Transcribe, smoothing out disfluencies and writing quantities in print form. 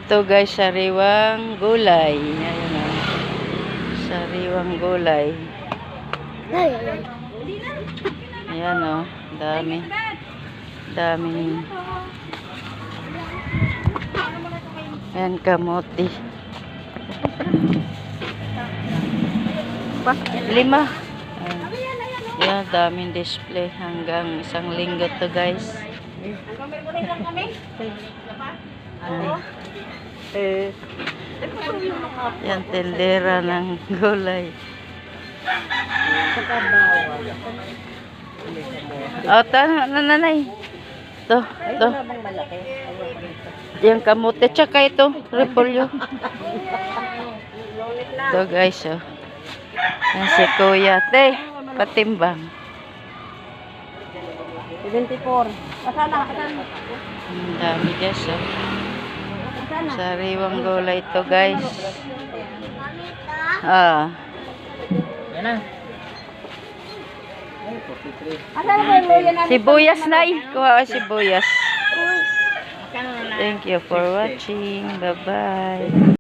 Ito guys, sariwang gulay. Ayan o. Sariwang gulay. Ayan o. Dami. Daming. Ayan, kamote. 5. Ayan. Ayan, daming display. Hanggang 1 linggo to guys. Yan, tindera ng gulay. O, nanay. Ito. Yung kamote, tsaka ito, repolyo. Ito guys, o. Yan si kuya. Te, patimbang. 74. Asana? Ang dami guys, o. Sariwang gulay ito guys. Ah. Yan na. Asana ba yung luya namin? Sibuyas na eh. Kuha ko sibuyas. Thank you for watching. Bye-bye.